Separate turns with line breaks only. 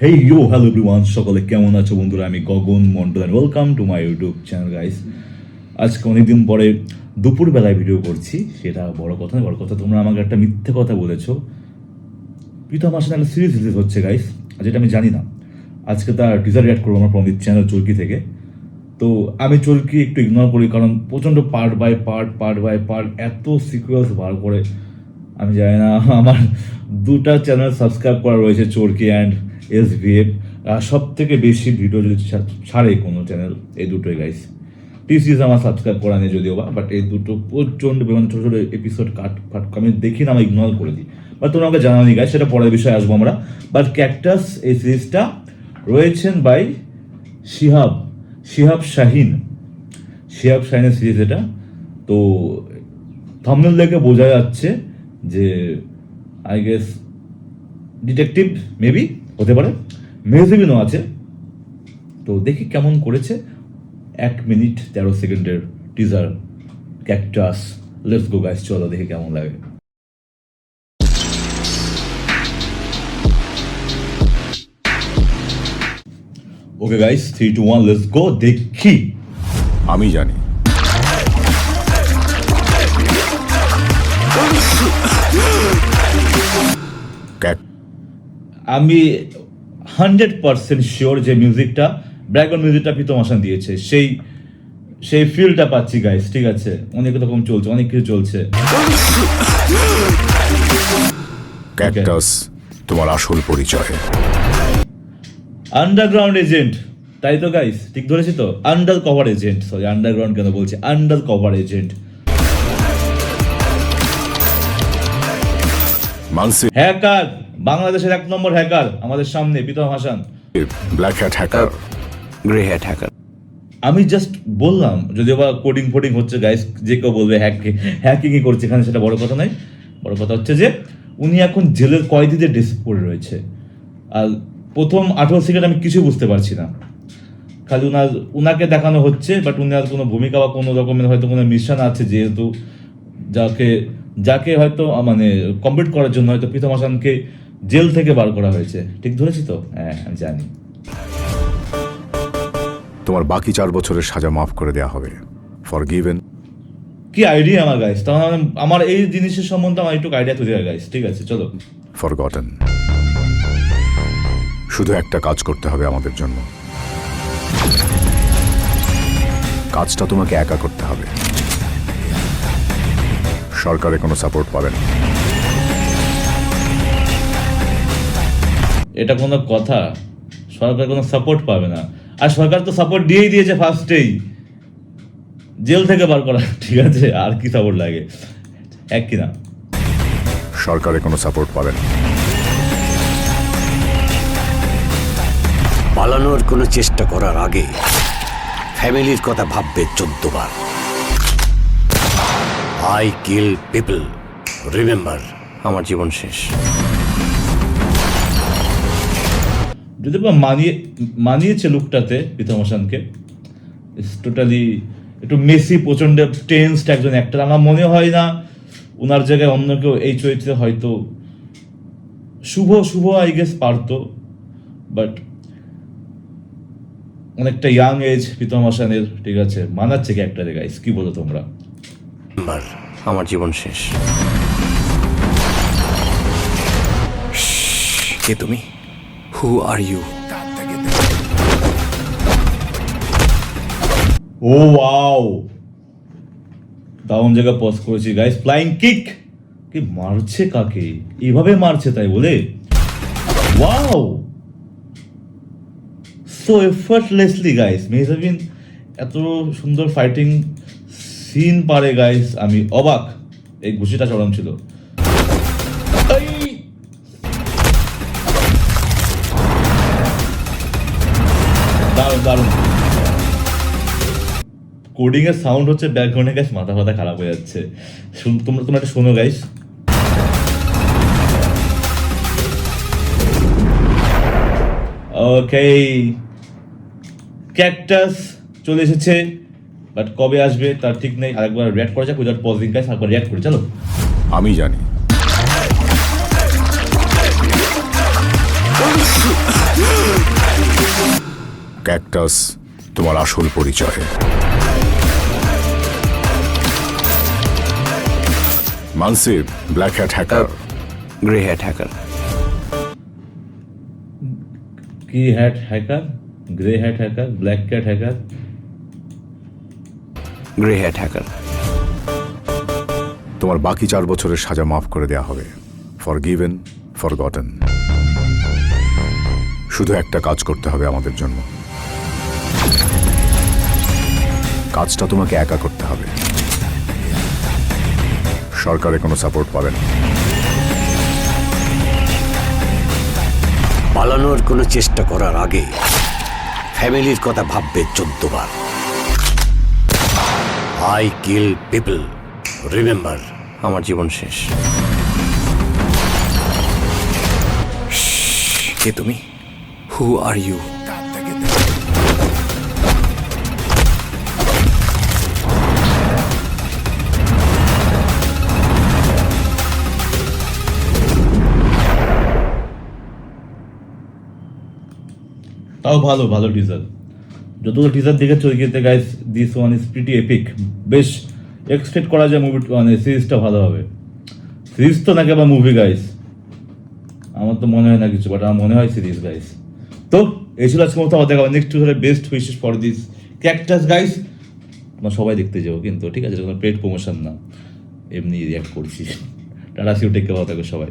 Hey you hello everyone, সকলে কেমন আছো বন্ধুরা? আমি Gagan Mondal and welcome to my YouTube channel guys. আজকে অনেকদিন পরে দুপুরবেলায় ভিডিও করছি, সেটা বড় কথা না। বড় কথা, তোমরা আমাকে একটা মিথ্যে কথা বলেছো। প্রীতম হাসান একটা সিরিজ রিলিজ হচ্ছে গাইস, যেটা আমি জানি না। আজকে তার টিজার রিয়াক্ট করবো আমার প্রমিত চ্যানেল চরকি থেকে। তো আমি চরকি একটু ইগনোর করি, কারণ প্রচণ্ড পার্ট বাই পার্ট এত সিকুয়েন্স বার করে। আমি জানি না, আমার দুটা চ্যানেল সাবস্ক্রাইব করা রয়েছে, চরকি অ্যান্ড SVF। সব থেকে বেশি ভিডিও যদি ছাড়ে কোনো চ্যানেল, এই দুটোই গাইস। টিসিস আমার সাবস্ক্রাইব করা নেই যদিও বাট এই দুটো প্রচণ্ড বিভিন্ন ছোটো ছোটো এপিসোড কাট আমি দেখি না, আমি ইগনোর করে দিই। বাট তোমরা আমাকে জানানি গাইস, সেটা পরের বিষয়ে আসবো আমরা। বাট ক্যাকটাস এই সিরিজটা রয়েছেন বাই শিহাব শাহিনের সিরিজ এটা। তো থাম্বনেল দেখে বোঝা যাচ্ছে যে আই গেস ডিটেকটিভ মেবি হতে পারে, মেহজিবিনও আছে। তো দেখি কেমন করেছে। 1 মিনিট 13 সেকেন্ডের teaser cactus. Let's go guys, চলো দেখি কেমন লাগে। ওকে গাইস, 3 2 1 লেটস গো, দেখি।
আমি জানি
আমি 100% শিওর যে মিউজিকটা, ব্যাকগ্রাউন্ড মিউজিকটা প্রীতম হাসান দিয়েছে। সেই ফিলটা পাচ্ছি গাইস, ঠিক আছে? অনেক রকম চলছে, অনেক কিছু চলছে।
ক্যাকটাস তোমার আসল পরিচয়।
আন্ডারগ্রাউন্ড এজেন্ট, তাই তো গাইস? ঠিক ধরেছি তো? Under cover agent, sorry underground কেন বলছি, আন্ডার কভার এজেন্ট। হ্যাকার, বাংলাদেশের 1 নম্বর হ্যাকার আমাদের সামনে Pritam Hasan.
Black hat hacker,
grey hat hacker.
আমি জাস্ট বললাম, যদিও বা কোডিং ফোডিং হচ্ছে গাইস, যে কেউ বলবে হ্যাকিংই করছে এখানে, সেটা বড় কথা নয়। বড় কথা হচ্ছে যে উনি এখন জেলের কয়েদিদের ড্রেস পরে রয়েছে। আর প্রথম 18 সেকেন্ড আমি কিছু বুঝতে পারছি না, খালি উনাকে দেখানো হচ্ছে। বাট উনার কোনো ভূমিকা বা কোনো রকমের হয়তো কোনো মিশন আছে, যেহেতু যাকে হয়তো মানে কমপ্লিট করার জন্য হয়তো প্রীতম হাসানকে জেল থেকে বার করা হয়েছে। ঠিক ধরেছি তো? হ্যাঁ, আমি জানি।
তোমার বাকি 4 বছরের সাজা মাফ করে দেওয়া হবে। ফরগিভেন।
কি আইডিয়া আমার গাইস! তাহলে আমার এই জিনিসের সম্বন্ধে আমার একটু আইডিয়া তৈরি হয় গাইস, ঠিক আছে? চলো।
ফরগটেন। শুধু একটা কাজ করতে হবে আমাদের জন্য। কাজটা তোমাকে একা করতে হবে, সরকারে কোনো সাপোর্ট পাবে না।
এটা কোনো কথা? সরকার কোনো সাপোর্ট পাবে না? আর সরকার তো সাপোর্ট দিয়েই দিয়েছে ফার্স্টেই, জেল থেকে বার করা। ঠিক আছে, আর কি সাপোর্ট লাগে? এক কিনা
সরকারে কোনো সাপোর্ট পাবে না।
পালানোর কোনো চেষ্টা করার আগে ফ্যামিলির কথা ভাববে 14 বার। I kill people, remember. আমার জীবন শেষ।
যদি বা মানিয়েছে লুকটাতে প্রীতম হাসানকে। টোটালি একটু মেসি, প্রচন্ড টেন্সড একজন অ্যাক্টর। আমার মনে হয় না ওনার জায়গায় অন্য কেউ এই চরিত্রে হয়তো শুভ আই গেস পারতো। বাট অনেকটা ইয়াং এজ প্রীতম হাসানের, ঠিক আছে? মানাচ্ছে ক্যারেক্টারে গাইস, কি বলো তোমরা?
আমার জীবন শেষ। কে তুমি? Who are you?
O wow, দারুণ জায়গা পজ করেছি গাইস। ফ্লাইং কিক, কি মারছে কাকে? এভাবে মারছে তাই বলে? Wow, so effortlessly guys. Mehjabin এত সুন্দর ফাইটিং সিন পারে গাইস, আমি অবাক। এই ঘুষিটা চরম ছিল। দারুণ দারুণ। কোডিং এর সাউন্ড হচ্ছে ব্যাকগ্রাউন্ডে গাইস, মাথা খারাপ হয়ে যাচ্ছে। তোমরা একটা শোনো গাইস। ওকে, ক্যাকটাস চলে এসেছে, বাট কবে আসবে তার ঠিক নেই। আরেকবার রিঅ্যাক্ট করা যাক উইদাউট পজিং গাইস, আরেকবার রিঅ্যাক্ট করি, চলো।
আমি জানি ক্যাকটাস তোমার আসল পরিচয়। মানসিব, black hat hacker.
Grey hat hacker.
কি hat hacker, grey hat hacker, black cat hacker.
Grey hat hacker.
তোমার বাকি 4 বছরের সাজা মাফ করে দেয়া হবে। Forgiven, forgotten. শুধু একটা কাজ করতে হবে আমাদের জন্য। কাজটা তোমাকে একা করতে হবে, সরকারের কোনো সাপোর্ট পাবে না।
পালানোর কোনো চেষ্টা করার আগে ফ্যামিলির কথা ভাববে 14 বার। I kill people, remember. আমার জীবন শেষ। কে তুমি? Who are you?
তাও ভালো ভালো টিজার, যতগুলো টিজার দেখেছো ওইতে guys this one is pretty epic. বেশ এক্সপেক্ট করা যায় মুভি মানে সিরিজটা ভালো হবে। সিরিজ তো নাকি আবার মুভি গাইস, আমার তো মনে হয় না কিছু, বাট আমার মনে হয় সিরিজ গাইস। তো এই ছিল আজকে মতো, দেখা হবে নেক্সট হলে best wishes for this cactus guys. তোমরা সবাই দেখতে যাও কিন্তু, ঠিক আছে? কোনো পেড প্রমোশন না, এমনি রিয়াক্ট করছি। টাটা, সিউ, টেক কেয়ার, ভালো থাকো সবাই।